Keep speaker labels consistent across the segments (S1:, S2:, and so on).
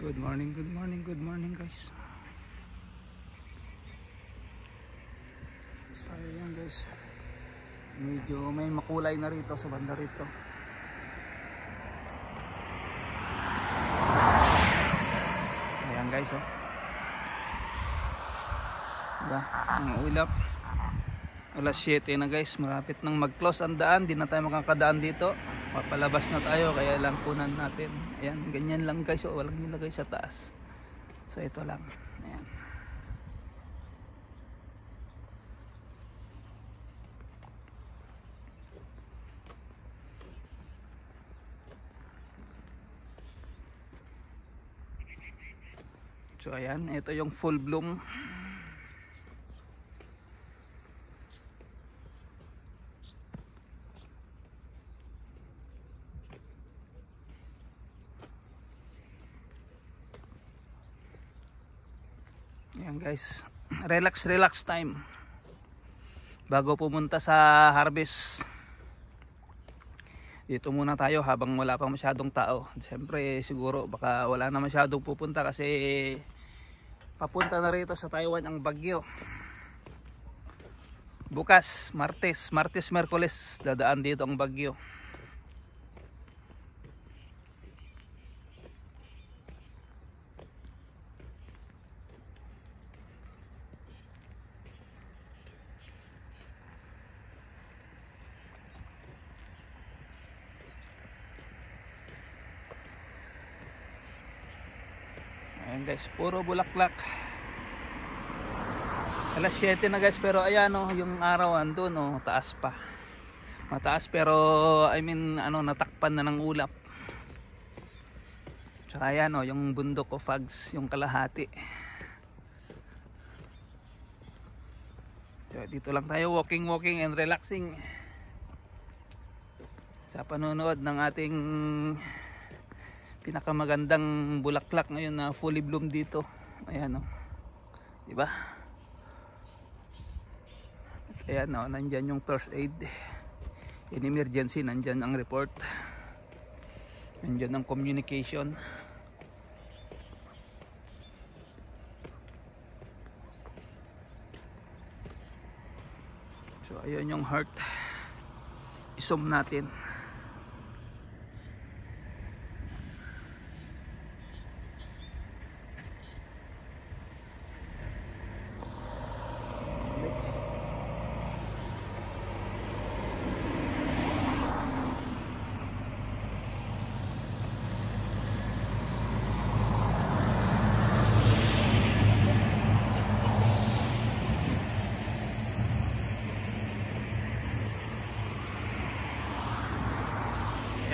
S1: Good morning, good morning, good morning guys. So ayan guys, medyo may makulay na rito sa banda rito. Ayan guys, oh. Diba? Ang ulap. Alas 7 na guys, malapit nang mag-close ang daan. Di na tayo makakadaan dito. Papalabas na tayo, kaya lang kunan natin. Ayan, ganyan lang guys, oh. Walang nilagay sa taas. So ito lang. Ayan. So ayan, ito yung full bloom. Ayan guys, relax time bago pumunta sa harvest. Dito muna tayo habang wala pa masyadong tao. Siyempre siguro baka wala na masyadong pupunta kasi papunta na rito sa Taiwan ang bagyo. Bukas, Martes, Merkules dadaan dito ang bagyo. Ayan guys, puro bulaklak. Alas 7 na guys, pero ayan oh, yung araw andun oh, taas pa. Mataas pero natakpan na ng ulap. Tsaka ayan oh, yung bundok o fags, yung kalahati. So, dito lang tayo walking and relaxing sa panonood ng ating pinakamagandang bulaklak ngayon na fully bloom dito. Ayan oh. Diba? At ayan oh, nandyan yung first aid. In emergency, nandyan ang report. Nandyan ang communication. So ayan yung heart. I-zoom natin.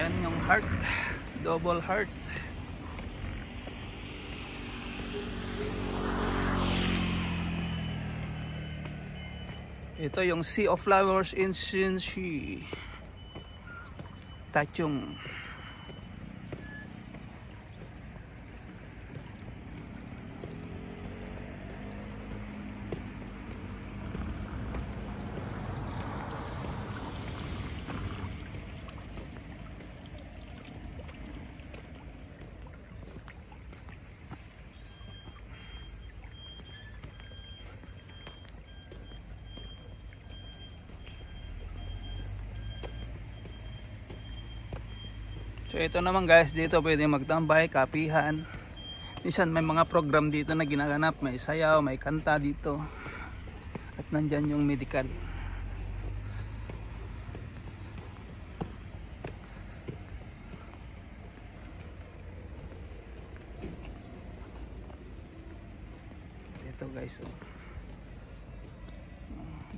S1: Yan yung heart, double heart. Ito yung Sea of Flowers in Shinshi, Tachung. So ito naman guys, dito pwede magtambay, kapihan. Minsan may mga program dito na ginaganap, may sayaw, may kanta dito. At nandyan yung medical. Ito guys, oh.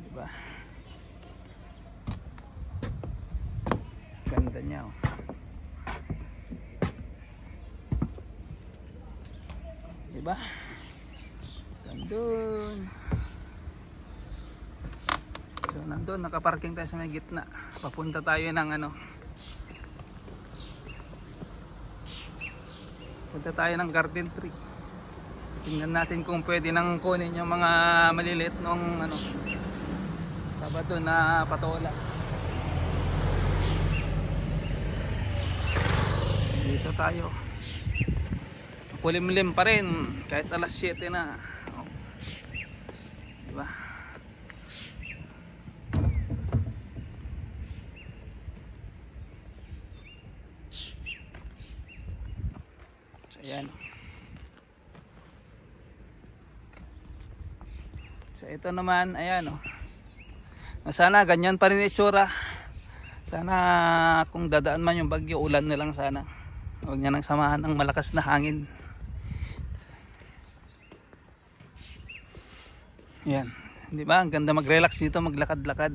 S1: Diba? Ganda niya, oh. Diba? Nandun. So nandun, nakaparking tayo sa may gitna. Papunta tayo ng punta tayo ng garden tree. Tingnan natin kung pwede nang kunin yung mga maliliit nung Sabado na patola. Dito tayo. makulimlim pa rin kahit alas 7 na. Oh. Diba? So ayan. So ito naman, ayan, oh. Sana ganyan pa rin itsura. Sana kung dadaan man yung bagyo, ulan na lang sana. Huwag niya nang samahan ng malakas na hangin. Yan, di ba? Ang ganda mag-relax dito, maglakad-lakad.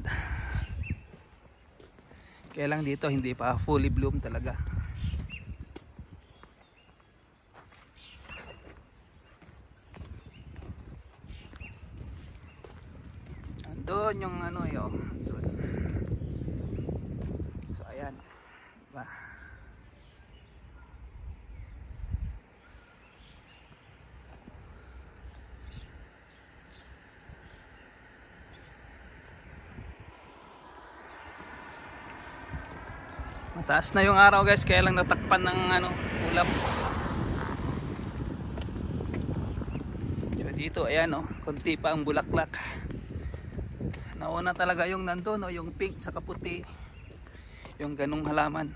S1: Kaya lang dito hindi pa fully bloom talaga. Andun yung ano yun. So ayan, diba? Mataas na yung araw guys, kaya lang natakpan ng ano, ulap. So dito ayan, oh, konti pa ang bulaklak. Nauna talaga yung nandun, oh, yung pink sa kaputi, yung ganong halaman.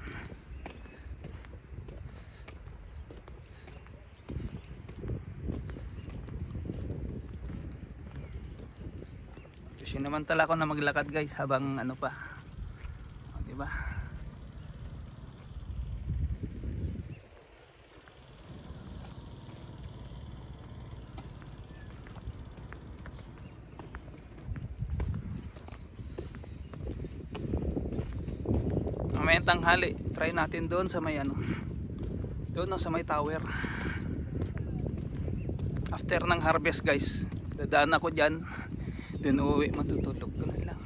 S1: So sinamantala ko na maglakad guys habang ano pa, oh, diba? Mamayang tanghali, try natin doon sa may ano, doon sa may tower. After ng harvest guys, dadaan ako dyan, then uuwi, matutulog ko na lang.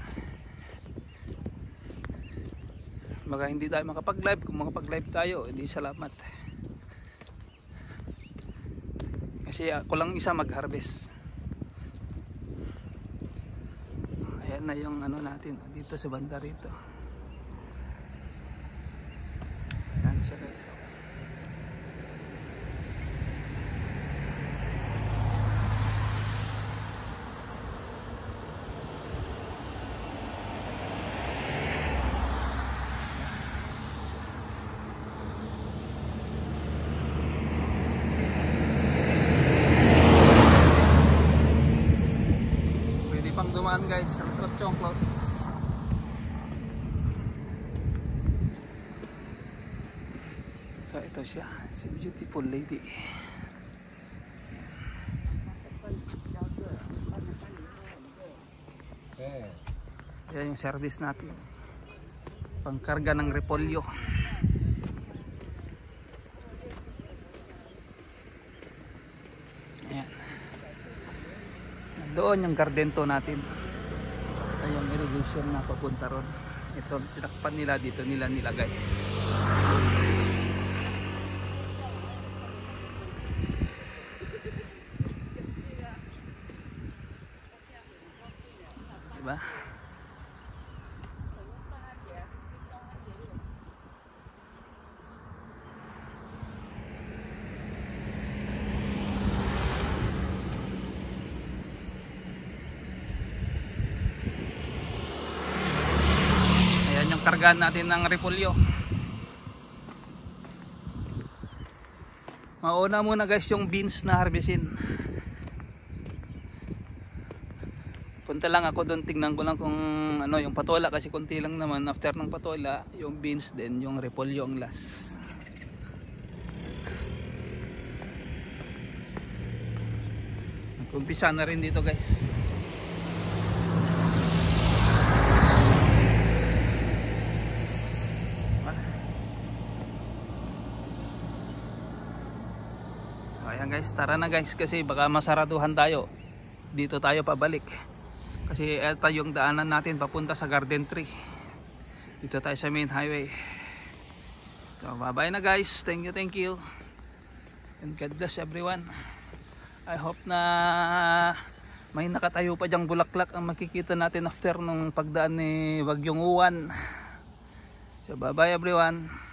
S1: Baka hindi tayo makapag live. Kung makapag live tayo, hindi salamat, kasi ako lang isa mag harvest. Ayan na yung ano natin dito sa banda rito. Ayan siya guys. Pwede pang dumaan guys, alas 8 ang close. So ito siya, si beautiful lady. Yan yung service natin, pangkarga ng repolyo. Ayan, doon yung gardento natin. Ito yung irrigation na papunta ron. Ito tinakpan nila, dito nila nilagay. Diba? Ayan yung kargaan natin ng repolyo. Mauna muna guys yung beans na harvestin. Punta lang ako doon, tingnan ko lang kung ano yung patola, kasi konti lang naman. After ng patola, yung beans, then yung repolyo ang last. Nag-umpisa na rin dito guys. Ayan guys, tara na guys, kasi baka masaraduhan tayo. Dito tayo pabalik. Kasi ito yung daanan natin papunta sa Garden Tree. Dito tayo sa main highway. So bye bye na guys. Thank you. And God bless everyone. I hope na may nakatayo pa dyang bulaklak ang makikita natin after nung pagdaan ni Bagyong Uwan. So bye bye everyone.